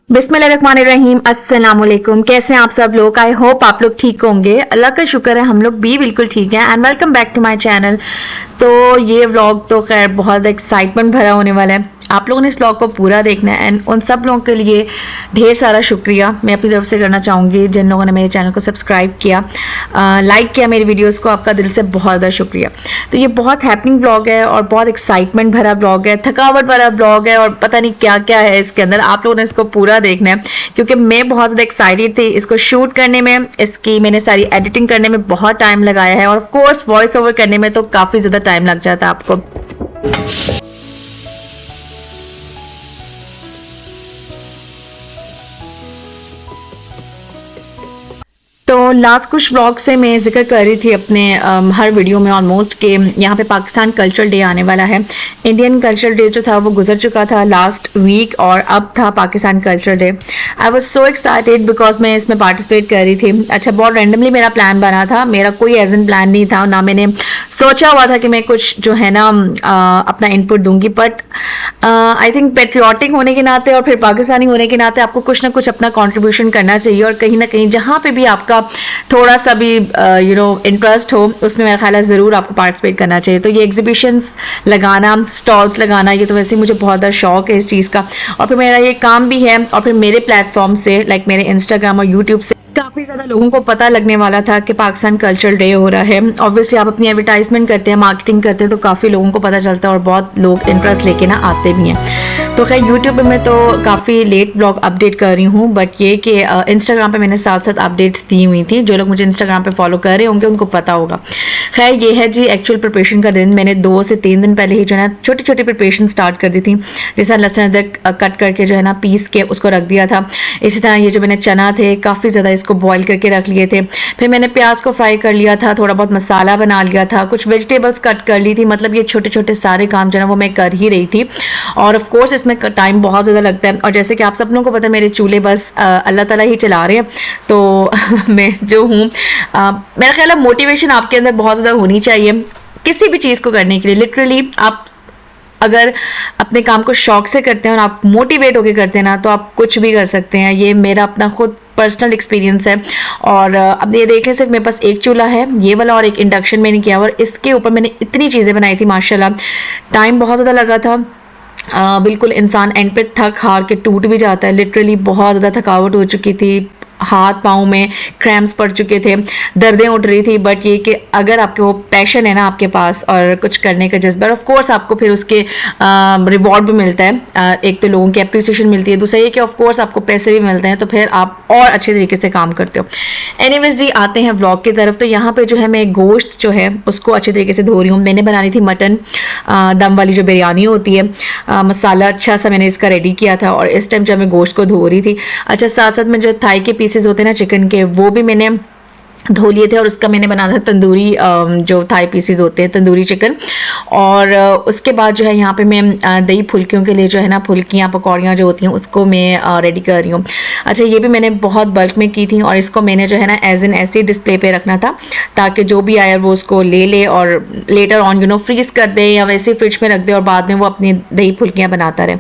बिस्मिल्लाहिर्रहमानिर्रहीम। अस्सलाम वालेकुम। कैसे हैं आप सब लोग? आई होप आप लोग ठीक होंगे। अल्लाह का शुक्र है हम लोग भी बिल्कुल ठीक हैं। And welcome back to my channel. तो ये व्लॉग तो खैर बहुत एक्साइटमेंट भरा होने वाला है। आप लोगों ने इस व्लॉग को पूरा देखना है एंड उन सब लोगों के लिए ढेर सारा शुक्रिया मैं अपनी तरफ से करना चाहूँगी जिन लोगों ने मेरे चैनल को सब्सक्राइब किया, लाइक किया मेरी वीडियोस को। आपका दिल से बहुत ज़्यादा शुक्रिया। तो ये बहुत हैपनिंग ब्लॉग है और बहुत एक्साइटमेंट भरा ब्लॉग है, थकावट भरा ब्लॉग है और पता नहीं क्या क्या है इसके अंदर। आप लोगों ने इसको पूरा देखना है क्योंकि मैं बहुत ज़्यादा एक्साइटेड थी इसको शूट करने में। इसकी मैंने सारी एडिटिंग करने में बहुत टाइम लगाया है और ऑफ कोर्स वॉइस ओवर करने में तो काफ़ी ज़्यादा टाइम लग जाता है आपको। तो लास्ट कुछ व्लॉग से मैं जिक्र कर रही थी अपने हर वीडियो में ऑलमोस्ट कि यहाँ पे पाकिस्तान कल्चरल डे आने वाला है। इंडियन कल्चरल डे जो था वो गुजर चुका था लास्ट वीक और अब था Pakistan cultural day. I was so excited because मैं इसमें पार्टिसिपेट कर रही थी। अच्छा, बहुत रैंडमली मेरा प्लान बना था, मेरा कोई एजेंट प्लान नहीं था, ना मैंने सोचा हुआ था कि मैं कुछ जो है ना अपना इनपुट दूंगी। बट आई थिंक पेट्रियाटिक होने के नाते और फिर पाकिस्तानी होने के नाते आपको कुछ ना कुछ अपना कॉन्ट्रीब्यूशन करना चाहिए और कहीं ना कहीं जहाँ पे भी आपका थोड़ा सा भी इंटरेस्ट हो उसमें मेरा ख्याल है ज़रूर आपको पार्टिसिपेट करना चाहिए। तो ये एग्जीबिशंस लगाना, स्टॉल्स लगाना, ये तो वैसे मुझे बहुत ज़्यादा शौक है इस चीज़ का और फिर मेरा ये काम भी है। और फिर मेरे प्लेटफॉर्म से लाइक मेरे इंस्टाग्राम और यूट्यूब से काफ़ी ज़्यादा लोगों को पता लगने वाला था कि पाकिस्तान कल्चरल डे हो रहा है। ऑब्वियसली आप अपनी एडवर्टाइजमेंट करते हैं, मार्केटिंग करते हैं तो काफ़ी लोगों को पता चलता है और बहुत लोग इंटरेस्ट लेके ना आते भी हैं। तो खैर यूट्यूब पे मैं तो काफ़ी लेट ब्लॉग अपडेट कर रही हूँ, बट ये कि इंस्टाग्राम पे मैंने साथ साथ अपडेट्स दी हुई थी। जो लोग मुझे इंस्टाग्राम पे फॉलो कर रहे होंगे उनको पता होगा। खैर ये है जी एक्चुअल प्रिपरेशन का दिन। मैंने 2 से 3 दिन पहले ही जो है ना छोटी छोटी प्रिपरेशन स्टार्ट कर दी थी। जैसा लहसुन अदरक कट करके जो है ना पीस के उसको रख दिया था। इसी तरह ये जो मैंने चना थे काफ़ी ज़्यादा इसको बॉयल करके रख लिए थे। फिर मैंने प्याज को फ्राई कर लिया था, थोड़ा बहुत मसाला बना लिया था, कुछ वेजिटेबल्स कट कर ली थी। मतलब ये छोटे छोटे सारे काम जो है वो मैं कर ही रही थी और ऑफ कोर्स इसमें टाइम बहुत ज़्यादा लगता है। और जैसे कि आप सब लोगों को पता है मेरे चूल्हे बस अल्लाह ताला ही चला रहे हैं। तो मैं जो हूँ मेरा ख्याल है मोटिवेशन आपके अंदर बहुत ज़्यादा होनी चाहिए किसी भी चीज़ को करने के लिए। लिटरली आप अगर अपने काम को शौक से करते हैं और आप मोटिवेट होकर करते हैं ना तो आप कुछ भी कर सकते हैं। ये मेरा अपना खुद पर्सनल एक्सपीरियंस है। और अब ये देखें सिर्फ मेरे पास एक चूल्हा है ये वाला और एक इंडक्शन मैंने किया और इसके ऊपर मैंने इतनी चीज़ें बनाई थी माशाल्लाह। टाइम बहुत ज़्यादा लगा था। बिल्कुल इंसान एंड पे थक हार के टूट भी जाता है। लिटरली बहुत ज़्यादा थकावट हो चुकी थी, हाथ पाँव में क्रैम्प्स पड़ चुके थे, दर्दें उठ रही थी। बट ये कि अगर आपके वो पैशन है ना आपके पास और कुछ करने का जज्बा, ऑफ कोर्स आपको फिर उसके रिवॉर्ड भी मिलता है। एक तो लोगों की अप्रिसिएशन मिलती है, दूसरा ये कि ऑफ कोर्स आपको पैसे भी मिलते हैं तो फिर आप और अच्छे तरीके से काम करते हो। एनीवेज जी आते हैं व्लॉग की तरफ। तो यहाँ पे जो है मैं गोश्त जो है उसको अच्छे तरीके से धो रही हूँ। मैंने बनानी थी मटन दम वाली जो बिरयानी होती है। मसाला अच्छा सा मैंने इसका रेडी किया था और इस टाइम जब मैं गोश्त को धो रही थी, अच्छा साथ साथ में जो थाई के पीसेस होते हैं ना चिकन के, वो भी मैंने धो लिए थे और उसका मैंने बनाया था तंदूरी जो थाई पीसेस होते हैं तंदूरी चिकन। और उसके बाद जो है यहाँ पे मैं दही फुल्कियों के लिए जो है ना फुल्कियाँ पकौड़ियाँ जो होती हैं उसको मैं रेडी कर रही हूँ। अच्छा ये भी मैंने बहुत बल्क में की थी और इसको मैंने जो है ना एज एन ऐसे डिस्प्ले पे रखना था ताकि जो भी आया वो उसको ले ले और लेटर ऑन फ्रीज कर दे या वैसे फ्रिज में रख दे और बाद में वो अपनी दही फुल्कियाँ बनाता रहे।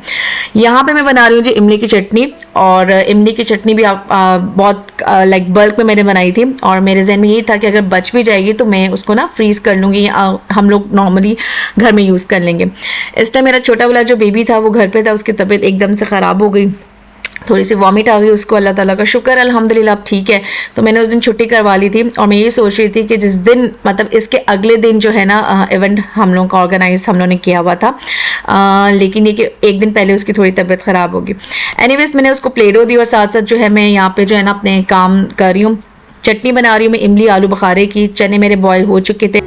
यहाँ पे मैं बना रही हूँ जी इमली की चटनी। और इमली की चटनी भी बहुत लाइक बल्क में मैंने बनाई थी और मेरे जहन में यही था कि अगर बच भी जाएगी तो मैं उसको ना फ्रीज कर लूँगी, हम लोग नॉर्मली घर में यूज़ कर लेंगे। इस टाइम मेरा छोटा वाला जो बेबी था वो घर पे था, उसकी तबीयत एकदम से ख़राब हो गई, थोड़ी सी वॉमिट आ गई उसको। अल्लाह ताला का शुक्र अल्हम्दुलिल्लाह अब ठीक है। तो मैंने उस दिन छुट्टी करवा ली थी और मैं ये सोच रही थी कि जिस दिन मतलब इसके अगले दिन जो है ना इवेंट हम लोगों का ऑर्गेनाइज हम लोगों ने किया हुआ था, लेकिन ये कि एक दिन पहले उसकी थोड़ी तबीयत ख़राब होगी। एनीवेज मैंने उसको प्लेडो दी और साथ साथ जो है मैं यहाँ पे जो है ना अपने काम कर रही हूँ। चटनी बना रही हूँ मैं इमली आलू बुखारे की। चने मेरे बॉयल हो चुके थे।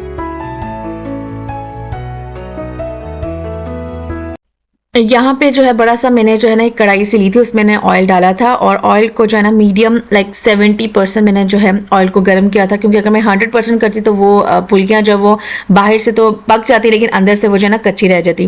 यहाँ पे जो है बड़ा सा मैंने जो है ना एक कढ़ाई से ली थी, उसमें मैंने ऑयल डाला था और ऑयल को जो है ना मीडियम लाइक 70% मैंने जो है ऑयल को गर्म किया था क्योंकि अगर मैं 100% करती तो वो फुल्कियाँ जो वो बाहर से तो पक जाती लेकिन अंदर से वो जो है ना कच्ची रह जाती।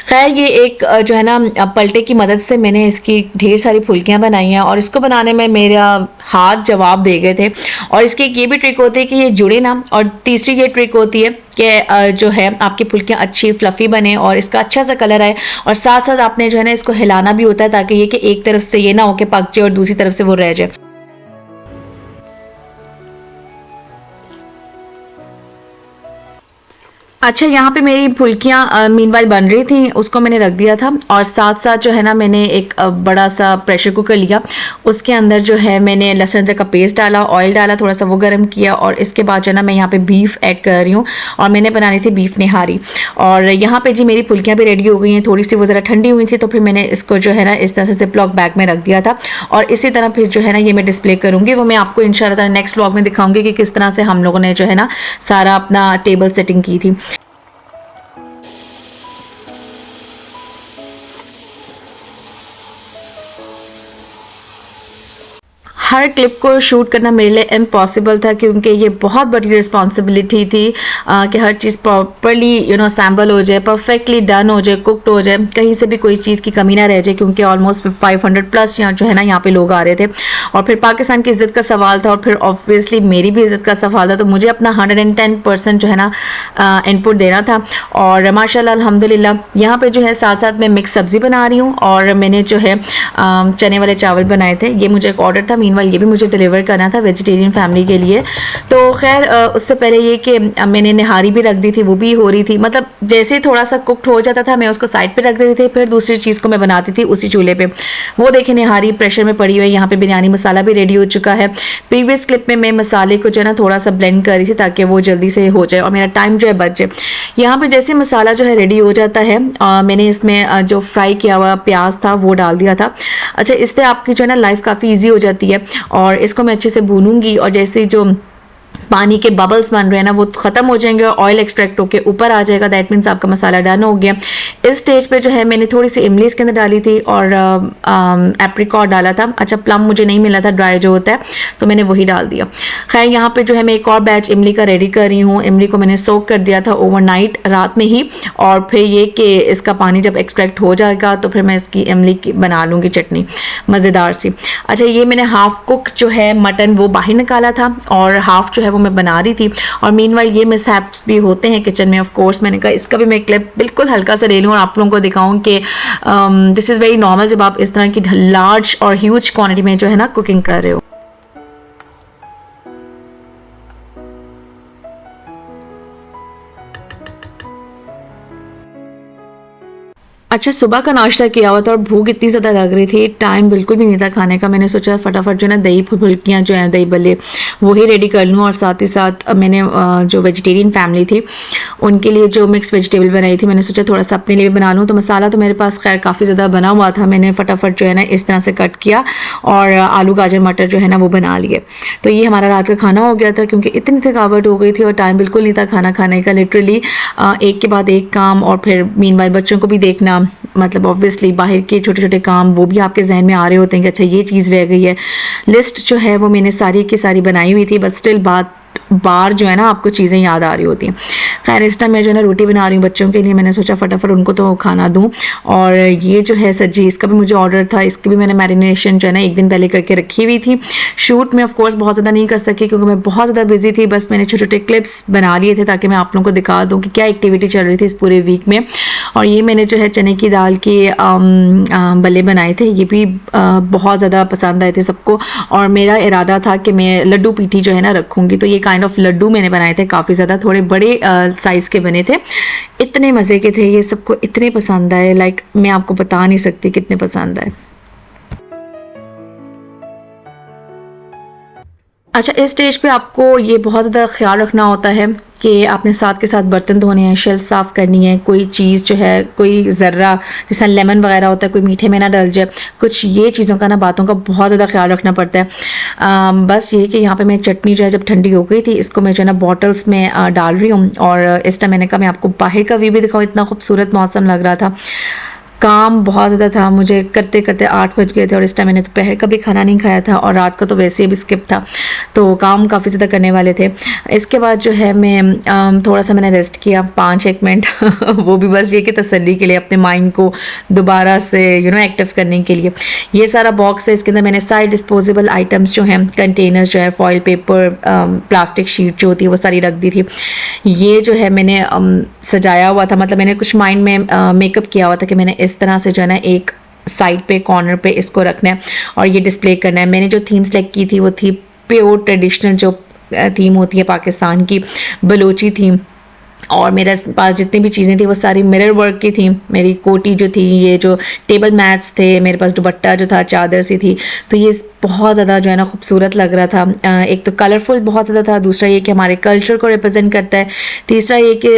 खैर ये एक जो है ना पलटे की मदद से मैंने इसकी ढेर सारी फुल्कियाँ बनाई हैं और इसको बनाने में मेरा हाथ जवाब दे गए थे। और इसकी एक ये भी ट्रिक होती है कि ये जुड़े ना, और तीसरी ये ट्रिक होती है कि जो है आपकी फुल्कियाँ अच्छी फ्लफ़ी बने और इसका अच्छा सा कलर आए। और साथ साथ आपने जो है ना इसको हिलाना भी होता है ताकि ये कि एक तरफ से ये ना हो कि पक जाए और दूसरी तरफ से वो रह जाए। अच्छा, यहाँ पे मेरी फुल्कियाँ मीनवाइल बन रही थी, उसको मैंने रख दिया था और साथ साथ जो है ना मैंने एक बड़ा सा प्रेशर कुकर लिया। उसके अंदर जो है मैंने लहसुन अदरक का पेस्ट डाला, ऑयल डाला, थोड़ा सा वो गर्म किया और इसके बाद जो है ना मैं यहाँ पे बीफ ऐड कर रही हूँ और मैंने बनानी थी बीफ निहारी। और यहाँ पे जी मेरी फुल्कियाँ भी रेडी हो गई हैं, थोड़ी सी वो ज़रा ठंडी हुई थी तो फिर मैंने इसको जो है ना इस तरह से जिपलॉक बैग में रख दिया था। और इसी तरह फिर जो है ना ये मैं डिस्प्ले करूँगी, वो मैं आपको इंशाल्लाह नेक्स्ट व्लॉग में दिखाऊंगी कि किस तरह से हम लोगों ने जो है ना सारा अपना टेबल सेटिंग की थी। हर क्लिप को शूट करना मेरे लिए इम्पॉसिबल था क्योंकि ये बहुत बड़ी रिस्पॉन्सिबिलिटी थी कि हर चीज़ प्रॉपरली असेंबल हो जाए, परफेक्टली डन हो जाए, कुकड हो जाए, कहीं से भी कोई चीज़ की कमी ना रह जाए क्योंकि ऑलमोस्ट 500 प्लस यहाँ जो है ना यहाँ पे लोग आ रहे थे। और फिर पाकिस्तान की इज़्ज़त का सवाल था और फिर ऑब्वियसली मेरी भी इज़्ज़त का सवाल था, तो मुझे अपना 110% जो है ना इनपुट देना था। और माशाल्लाह अल्हम्दुलिल्लाह यहाँ पे जो है साथ साथ मैं मिक्स सब्ज़ी बना रही हूँ और मैंने जो है चने वाले चावल बनाए थे। ये मुझे एक ऑर्डर था, मीनवाइल ये भी मुझे डिलीवर करना था वेजिटेरियन फैमिली के लिए। तो खैर उससे पहले ये कि मैंने निहारी भी रख दी थी, वो भी हो रही थी, मतलब जैसे ही थोड़ा सा कुकड हो जाता था मैं उसको साइड पे रख देती थी, फिर दूसरी चीज़ को मैं बनाती थी उसी चूल्हे पे। वो देखें निहारी प्रेशर में पड़ी हुई है। यहाँ पे बिरयानी मसाला भी रेडी हो चुका है। प्रीवियस क्लिप में मैं मसाले को जो है ना थोड़ा सा ब्लेंड कर रही थी ताकि वो जल्दी से हो जाए और मेरा टाइम जो है बच जाए। यहाँ पे जैसे मसाला जो है रेडी हो जाता है मैंने इसमें जो फ्राई किया हुआ प्याज था वो डाल दिया था। अच्छा, इससे आपकी जो है ना लाइफ काफ़ी ईजी हो जाती है और इसको मैं अच्छे से भूनूंगी और जैसे जो पानी के बबल्स बन रहे हैं ना वो ख़त्म हो जाएंगे और ऑयल एक्सट्रैक्ट होकर ऊपर आ जाएगा। दैट मीन्स आपका मसाला डन हो गया। इस स्टेज पे जो है मैंने थोड़ी सी इमली इसके अंदर डाली थी और एप्रिकॉट डाला था। अच्छा, प्लम मुझे नहीं मिला था ड्राई जो होता है, तो मैंने वही डाल दिया। खैर यहाँ पे जो है मैं एक और बैच इमली का रेडी कर रही हूँ। इमली को मैंने सोक कर दिया था ओवरनाइट रात में ही और फिर ये कि इसका पानी जब एक्सट्रैक्ट हो जाएगा तो फिर मैं इसकी इमली की बना लूँगी चटनी मज़ेदार सी। अच्छा, ये मैंने हाफ कुक जो है मटन वो बाहर निकाला था और हाफ जो है वो मैं बना रही थी। और मीनवाइल ये मिसहैप्स भी होते हैं किचन में, ऑफ कोर्स मैंने कहा इसका भी मैं क्लिप बिल्कुल हल्का सा ले लूँ और आप लोगों को दिखाऊं कि दिस इज़ वेरी नॉर्मल जब आप इस तरह की लार्ज और ह्यूज क्वांटिटी में जो है ना कुकिंग कर रहे हो। अच्छा, सुबह का नाश्ता किया हुआ था और भूख इतनी ज़्यादा लग रही थी, टाइम बिल्कुल भी नहीं था खाने का। मैंने सोचा फटाफट जो है ना दही फुल्कियाँ जो हैं दही भल्ले वो ही रेडी कर लूँ और साथ ही साथ मैंने जो वेजिटेरियन फैमिली थी उनके लिए जो मिक्स वेजिटेबल बनाई थी मैंने सोचा थोड़ा सा अपने लिए भी बना लूँ। तो मसाला तो मेरे पास खैर काफ़ी ज़्यादा बना हुआ था, मैंने फटाफट जो है ना इस तरह से कट किया और आलू गाजर मटर जो है ना वो बना लिए। तो ये हमारा रात का खाना हो गया था क्योंकि इतनी थकावट हो गई थी और टाइम बिल्कुल नहीं था खाना खाने का। लिटरली एक के बाद एक काम और फिर मीनवाइल बच्चों को भी देखना, मतलब ऑब्वियसली बाहर के छोटे छोटे काम वो भी आपके जहन में आ रहे होते हैं कि अच्छा ये चीज़ रह गई है। लिस्ट जो है वो मैंने सारी की सारी बनाई हुई थी, बट स्टिल बार जो है ना आपको चीज़ें याद आ रही होती हैं। खैर इस टाइम मैं जो है ना रोटी बना रही हूँ बच्चों के लिए, मैंने सोचा फटाफट उनको तो खाना दूँ। और ये जो है सब्जी इसका भी मुझे ऑर्डर था, इसकी भी मैंने मैरिनेशन जो है ना एक दिन पहले करके रखी हुई थी। शूट में ऑफ कोर्स बहुत ज़्यादा नहीं कर सकी क्योंकि मैं बहुत ज़्यादा बिजी थी, बस मैंने छोटे छोटे क्लिप्स बना लिए थे ताकि मैं आप लोगों को दिखा दूँ कि क्या एक्टिविटी चल रही थी इस पूरे वीक में। और ये मैंने जो है चने की दाल के बल्ले बनाए थे, ये भी बहुत ज़्यादा पसंद आए थे सबको और मेरा इरादा था कि मैं लड्डू पीठी जो है ना रखूँगी। तो ये काइंड ऑफ लड्डू मैंने बनाए थे, काफ़ी ज़्यादा थोड़े बड़े साइज़ के बने थे, इतने मज़े के थे, ये सबको इतने पसंद आए, लाइक मैं आपको बता नहीं सकती कितने पसंद आए। अच्छा, इस स्टेज पे आपको ये बहुत ज़्यादा ख्याल रखना होता है कि आपने साथ के साथ बर्तन धोने हैं, शेल्फ साफ़ करनी है, कोई चीज़ जो है कोई ज़र्रा जैसा लेमन वगैरह होता है कोई मीठे में ना डल जाए, कुछ ये चीज़ों का ना बातों का बहुत ज़्यादा ख्याल रखना पड़ता है। बस ये कि यहाँ पे मैं चटनी जो है जब ठंडी हो गई थी इसको मैं जो है ना बॉटल्स में डाल रही हूँ और इस टाइम मैंने कहा मैं आपको बाहर का व्यू भी दिखाऊँ, इतना खूबसूरत मौसम लग रहा था। काम बहुत ज़्यादा था, मुझे करते करते 8 बज गए थे और इस टाइम मैंने दोपहर का भी खाना नहीं खाया था और रात का तो वैसे ही भी स्किप था, तो काम काफ़ी ज़्यादा करने वाले थे। इसके बाद जो है मैं थोड़ा सा मैंने रेस्ट किया 5-1 मिनट वो भी बस ये कि तसल्ली के लिए, अपने माइंड को दोबारा से एक्टिव करने के लिए। ये सारा बॉक्स है, इसके अंदर मैंने सारे डिस्पोजेबल आइटम्स जो हैं, कंटेनर्स जो है, फॉइल पेपर, प्लास्टिक शीट जो होती है वो सारी रख दी थी। ये जो है मैंने सजाया हुआ था, मतलब मैंने कुछ माइंड में मेकअप किया हुआ था कि मैंने इस तरह से जो है ना एक साइड पे कॉर्नर पे इसको रखना है और ये डिस्प्ले करना है। मैंने जो थीम सेलेक्ट की थी वो थी प्योर ट्रेडिशनल जो थीम होती है पाकिस्तान की, बलोची थीम। और मेरे पास जितनी भी चीज़ें थी वो सारी मिरर वर्क की थी। मेरी कोटी जो थी, ये जो टेबल मैट्स थे, मेरे पास दुपट्टा जो था चादर सी थी, तो ये बहुत ज़्यादा जो है ना खूबसूरत लग रहा था। एक तो कलरफुल बहुत ज़्यादा था, दूसरा ये कि हमारे कल्चर को रिप्रेजेंट करता है, तीसरा ये कि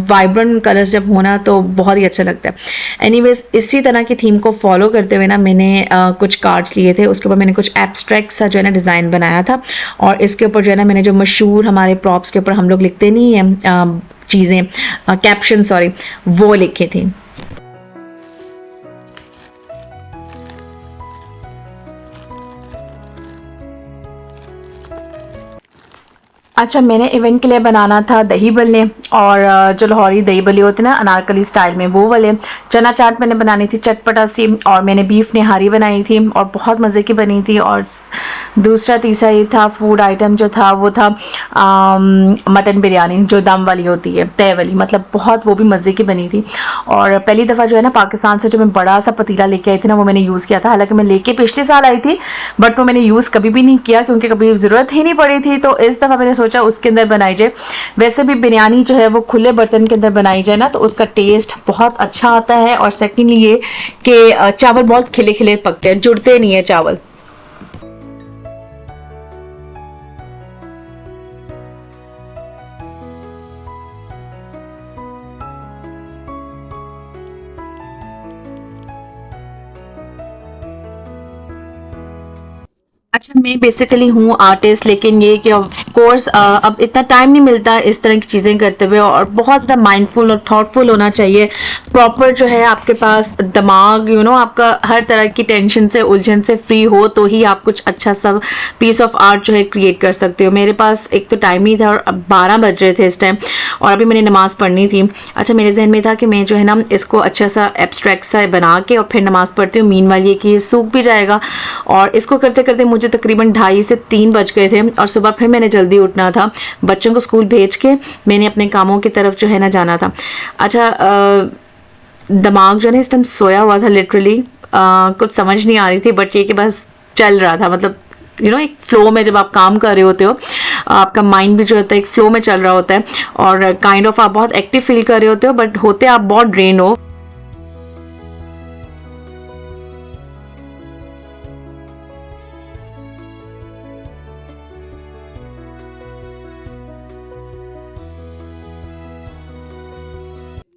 वाइब्रेंट कलर्स जब होना तो बहुत ही अच्छा लगता है। एनीवेज, इसी तरह की थीम को फॉलो करते हुए ना मैंने कुछ कार्ड्स लिए थे, उसके ऊपर मैंने कुछ एब्स्ट्रैक्ट सा जो है ना डिज़ाइन बनाया था और इसके ऊपर जो है ना मैंने जो मशहूर हमारे प्रॉप्स के ऊपर हम लोग लिखते नहीं हैं चीज़ें, कैप्शन सॉरी, वो लिखे थे। अच्छा, मैंने इवेंट के लिए बनाना था दही बल्ले और जो लाहौरी दही बल्ले होते हैं ना अनारकली स्टाइल में, वो वाले। चना चाट मैंने बनानी थी चटपटा सी, और मैंने बीफ निहारी बनाई थी और बहुत मज़े की बनी थी। और दूसरा तीसरा ये था फूड आइटम जो था वो था मटन बिरयानी जो दम वाली होती है, तय वाली, मतलब बहुत वो भी मज़े की बनी थी। और पहली दफ़ा जो है ना पाकिस्तान से जो मैं बड़ा सा पतीला लेके आई थी ना वो मैंने यूज़ किया था। हालांकि मैं लेके पिछले साल आई थी बट वो मैंने यूज़ कभी भी नहीं किया क्योंकि कभी ज़रूरत ही नहीं पड़ी थी, तो इस दफ़ा मैंने सोचा उसके अंदर बनाई जाए। वैसे भी बिरयानी जो है वो खुले बर्तन के अंदर बनाई जाए ना तो उसका टेस्ट बहुत अच्छा आता है। और सेकेंडली ये कि चावल बहुत खिले खिले पकते हैं, जुड़ते नहीं है चावल। अच्छा, मैं बेसिकली हूँ आर्टिस्ट, लेकिन ये कि ऑफ कोर्स अब इतना टाइम नहीं मिलता इस तरह की चीज़ें करते हुए, और बहुत ज़्यादा माइंडफुल और थॉटफुल होना चाहिए। प्रॉपर जो है आपके पास दिमाग आपका हर तरह की टेंशन से, उलझन से फ्री हो तो ही आप कुछ अच्छा सा पीस ऑफ आर्ट जो है क्रिएट कर सकते हो। मेरे पास एक तो टाइम नहीं था और अब 12 बज रहे थे इस टाइम और अभी मैंने नमाज़ पढ़नी थी। अच्छा, मेरे जहन में था कि मैं जो है ना इसको अच्छा सा एब्स्ट्रैक्ट सा बना के और फिर नमाज़ पढ़ती हूँ। मीन वाली कि ये सूख भी जाएगा, और इसको करते करते मुझे तकरीबन 2:30 से 3 बज गए थे और सुबह फिर मैंने जल्दी उठना था। बच्चों को स्कूल भेज के मैंने अपने कामों की तरफ जो है ना जाना था। अच्छा, दिमाग जो है ना इस टाइम सोया हुआ था लिटरली, कुछ समझ नहीं आ रही थी, बट ये कि बस चल रहा था। मतलब एक फ्लो में जब आप काम कर रहे होते हो आपका माइंड भी जो होता है एक फ्लो में चल रहा होता है और काइंड ऑफ आप बहुत एक्टिव फील कर रहे होते हो बट होते आप बहुत ड्रेन हो।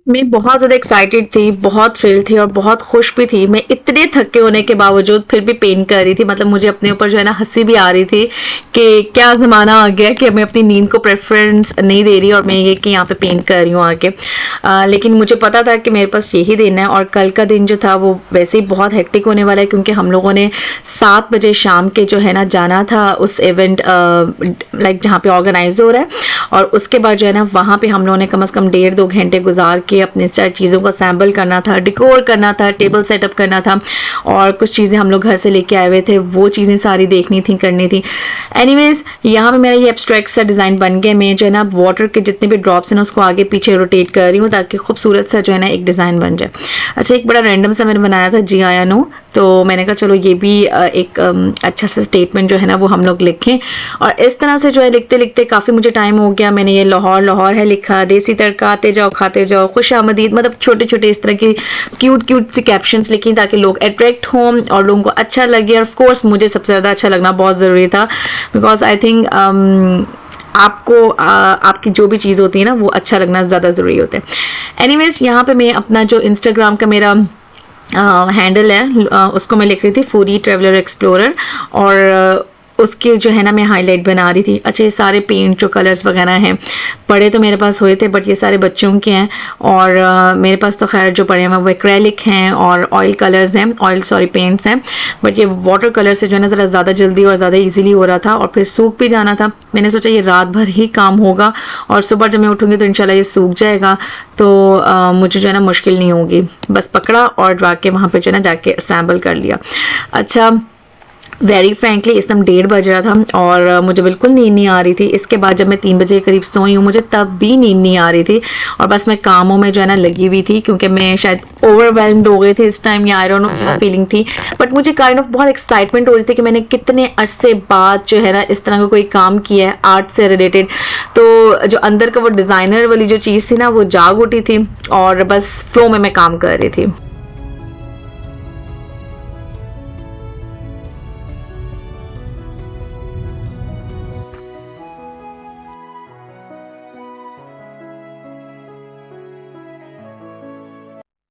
मैं बहुत ज़्यादा एक्साइटेड थी, बहुत थ्रिल थी और बहुत खुश भी थी। मैं इतने थके होने के बावजूद फिर भी पेन कर रही थी, मतलब मुझे अपने ऊपर जो है ना हंसी भी आ रही थी कि क्या ज़माना आ गया कि मैं अपनी नींद को प्रेफरेंस नहीं दे रही और मैं ये कि यहाँ पे पेन कर रही हूँ आके। लेकिन मुझे पता था कि मेरे पास यही दिन है और कल का दिन जो था वो वैसे ही बहुत हेक्टिक होने वाला है क्योंकि हम लोगों ने 7 बजे शाम के जो है ना जाना था उस इवेंट लाइक जहाँ पे ऑर्गेनाइज हो रहा है, और उसके बाद जो है ना वहाँ पे हम लोगों ने कम से कम 1.5-2 घंटे गुजार के अपने सारी चीज़ों को असेंबल करना था, डिकोर करना था, टेबल सेटअप करना था और कुछ चीज़ें हम लोग घर से लेके आए हुए थे वो चीज़ें सारी देखनी थी, करनी थी। एनीवेज, यहाँ पे मेरा ये एब्स्ट्रैक्ट सा डिज़ाइन बन गया। मैं जो है ना वाटर के जितने भी ड्रॉप्स हैं ना उसको आगे पीछे रोटेट कर रही हूँ ताकि खूबसूरत सा जो है ना एक डिज़ाइन बन जाए। अच्छा, एक बड़ा रैंडम सा मैंने बनाया था जी आया नो, तो मैंने कहा चलो ये भी एक अच्छा सा स्टेटमेंट जो है ना वो हम लोग लिखें। और इस तरह से जो है लिखते लिखते काफ़ी मुझे टाइम हो गया। मैंने ये लाहौर लाहौर है लिखा, देसी तड़का, आते जाओ खाते जाओ, खुश आमदीद, मतलब छोटे छोटे इस तरह की क्यूट क्यूट सी कैप्शंस लिखी ताकि लोग अट्रैक्ट हों और लोगों को अच्छा लगे। और ऑफ कोर्स मुझे सबसे ज़्यादा अच्छा लगना बहुत ज़रूरी था बिकॉज आई थिंक आपको आपकी जो भी चीज़ होती है ना वो अच्छा लगना ज़्यादा ज़रूरी होता है। एनीवेज, यहाँ पे मैं अपना जो इंस्टाग्राम का मेरा हैंडल है उसको मैं लिख रही थी फूडी ट्रैवलर एक्सप्लोरर, और उसके जो है ना मैं हाईलाइट बना रही थी। अच्छा, ये सारे पेंट जो कलर्स वगैरह हैं पड़े तो मेरे पास हुए थे, बट ये सारे बच्चों के हैं। और मेरे पास तो खैर जो पड़े हैं वो एक्रेलिक हैं और ऑयल कलर्स हैं, पेंट्स हैं। बट ये वाटर कलर से जो है ना ज़रा ज़्यादा जल्दी और ज़्यादा ईजिली हो रहा था, और फिर सूख भी जाना था। मैंने सोचा ये रात भर ही काम होगा और सुबह जब मैं उठूँगी तो इंशाल्लाह ये सूख जाएगा, तो मुझे जो है ना मुश्किल नहीं होगी। बस पकड़ा और जाके वहाँ पे जो है ना जाके असेंबल कर लिया। अच्छा, वेरी फ्रैंकली इस टाइम 1:30 बज रहा था और मुझे बिल्कुल नींद नहीं आ रही थी। इसके बाद जब मैं 3 बजे के करीब सोई हूँ, मुझे तब भी नींद नहीं आ रही थी, और बस मैं कामों में जो है ना लगी हुई थी, क्योंकि मैं शायद ओवरवेल्म्ड हो गई थी इस टाइम, या आई डोंट नो फीलिंग थी। बट मुझे काइंड ऑफ बहुत एक्साइटमेंट हो रही थी कि मैंने कितने अरसे बाद जो है ना इस तरह का कोई काम किया है आर्ट से रिलेटेड। तो जो अंदर का वो डिज़ाइनर वाली जो चीज़ थी ना वो जाग उठी थी, और बस फ्लो में मैं काम कर रही थी।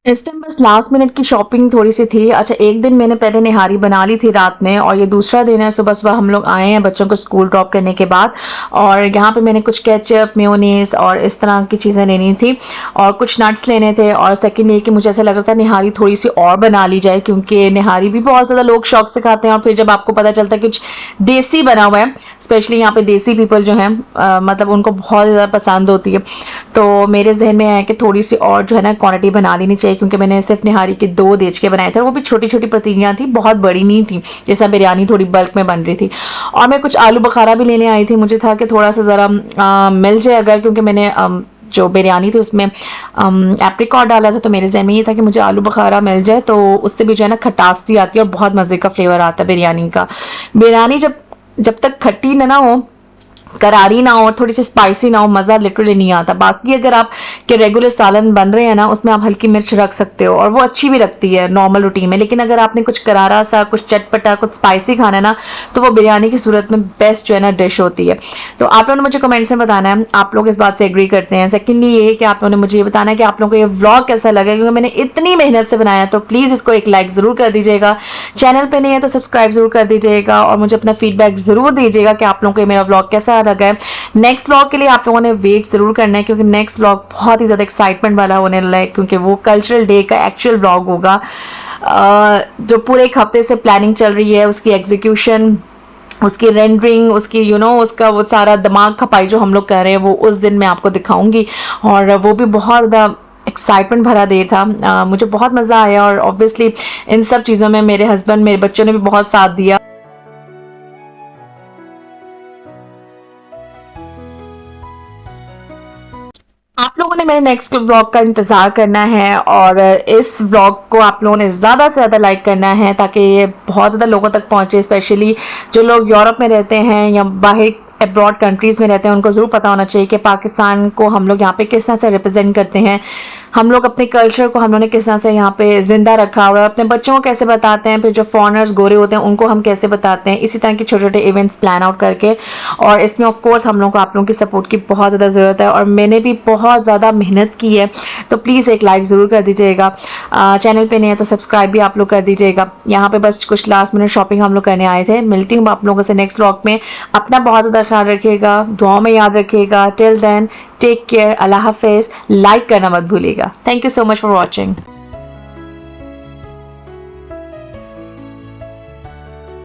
इस टाइम बस लास्ट मिनट की शॉपिंग थोड़ी सी थी। अच्छा, एक दिन मैंने पहले निहारी बना ली थी रात में, और ये दूसरा दिन है। सुबह सुबह हम लोग आए हैं बच्चों को स्कूल ड्रॉप करने के बाद, और यहाँ पे मैंने कुछ केचप, मेयोनीज और इस तरह की चीज़ें लेनी थी, और कुछ नट्स लेने थे। और सेकंड ये कि मुझे ऐसा लग रहा था निहारी थोड़ी सी और बना ली जाए, क्योंकि निहारी भी बहुत ज़्यादा लोग शौक से खाते हैं, और फिर जब आपको पता चलता है कुछ देसी बना हुआ है, स्पेशली यहाँ पे देसी पीपल जो हैं मतलब उनको बहुत ज़्यादा पसंद होती है। तो मेरे जहन में आया कि थोड़ी सी और जो है ना क्वांटिटी बना लेनी चाहिए, क्योंकि मैंने सिर्फ निहारी के 2 देचके बनाए थे, और वो भी छोटी छोटी पतीलियाँ थी, बहुत बड़ी नहीं थी, जैसा बिरयानी थोड़ी बल्क में बन रही थी। और मैं कुछ आलू बुखारा भी लेने आई थी। मुझे था कि थोड़ा सा ज़रा मिल जाए अगर, क्योंकि मैंने जो बिरयानी थी उसमें एप्रिकॉट डाला था, तो मेरे जहन में ये था कि मुझे आलू बुखारा मिल जाए, तो उससे भी जो है ना खटास सी आती है और बहुत मज़े का फ्लेवर आता है बिरयानी का। बिरयानी जब तक खट्टी ना हो, करारी ना हो और थोड़ी सी स्पाइसी ना हो, मज़ा लिटरली नहीं आता। बाकी अगर आप के रेगुलर सालन बन रहे हैं ना, उसमें आप हल्की मिर्च रख सकते हो और वो अच्छी भी लगती है नॉर्मल रूटीन में। लेकिन अगर आपने कुछ करारा सा, कुछ चटपटा, कुछ स्पाइसी खाना है ना, तो वो बिरयानी की सूरत में बेस्ट जो है ना डिश होती है। तो आप लोगों ने मुझे कमेंट्स में बताना है आप लोग इस बात से एग्री करते हैं। सेकेंडली ये है कि आप लोगों ने मुझे ये बताना है कि आप लोगों को ये व्लॉग कैसा लगा, क्योंकि मैंने इतनी मेहनत से बनाया, तो प्लीज़ इसको एक लाइक ज़रूर कर दीजिएगा। चैनल पर नहीं है तो सब्सक्राइब ज़रूर कर दीजिएगा, और मुझे अपना फीडबैक ज़रूर दीजिएगा कि आप लोगों को ये मेरा व्लॉग कैसा लगा है। नेक्स्ट व्लॉग के लिए आप लोगों ने वेट जरूर करना है, क्योंकि नेक्स्ट व्लॉग बहुत ही ज़्यादा एक्साइटमेंट वाला होने वाला है, क्योंकि वो कल्चरल डे का एक्चुअल व्लॉग होगा। जो पूरे एक हफ्ते से प्लानिंग चल रही है, उसकी एग्जीक्यूशन, उसकी रेंडरिंग, उसकी उसका वो सारा दिमाग खपाई जो हम लोग कर रहे हैं, वो उस दिन मैं आपको दिखाऊंगी। और वो भी बहुत ज़्यादा एक्साइटमेंट भरा डे था। मुझे बहुत मज़ा आया, और ऑब्वियसली इन सब चीज़ों में मेरे हस्बैंड, मेरे बच्चों ने भी बहुत साथ दिया। आप लोगों ने मेरे नेक्स्ट व्लॉग का इंतज़ार करना है, और इस व्लॉग को आप लोगों ने ज़्यादा से ज़्यादा लाइक करना है, ताकि ये बहुत ज़्यादा लोगों तक पहुँचे। स्पेशली जो लोग यूरोप में रहते हैं या बाहर अब्रॉड कंट्रीज़ में रहते हैं, उनको ज़रूर पता होना चाहिए कि पाकिस्तान को हम लोग यहाँ पे किस तरह से रिप्रेजेंट करते हैं। हम लोग अपने कल्चर को हम लोगों ने किस तरह से यहाँ पे ज़िंदा रखा हुआ है, अपने बच्चों को कैसे बताते हैं, फिर जो फॉरनर्स गोरे होते हैं उनको हम कैसे बताते हैं, इसी तरह के छोटे छोटे इवेंट्स प्लान आउट करके। और इसमें ऑफ कोर्स हम लोगों को आप लोगों की सपोर्ट की बहुत ज़्यादा ज़रूरत है, और मैंने भी बहुत ज़्यादा मेहनत की है, तो प्लीज़ एक लाइक ज़रूर कर दीजिएगा। चैनल पे नहीं है तो सब्सक्राइब भी आप लोग कर दीजिएगा। यहाँ पे बस कुछ लास्ट मिनट शॉपिंग हम लोग करने आए थे। मिलती हूँ आप लोगों से नेक्स्ट व्लॉग में। अपना बहुत ज़्यादा ख्याल रखिएगा, दुआओं में याद रखिएगा। टिल देन टेक केयर, अल्लाह हाफिज़। लाइक करना मत भूलिएगा। Thank you so much for watching.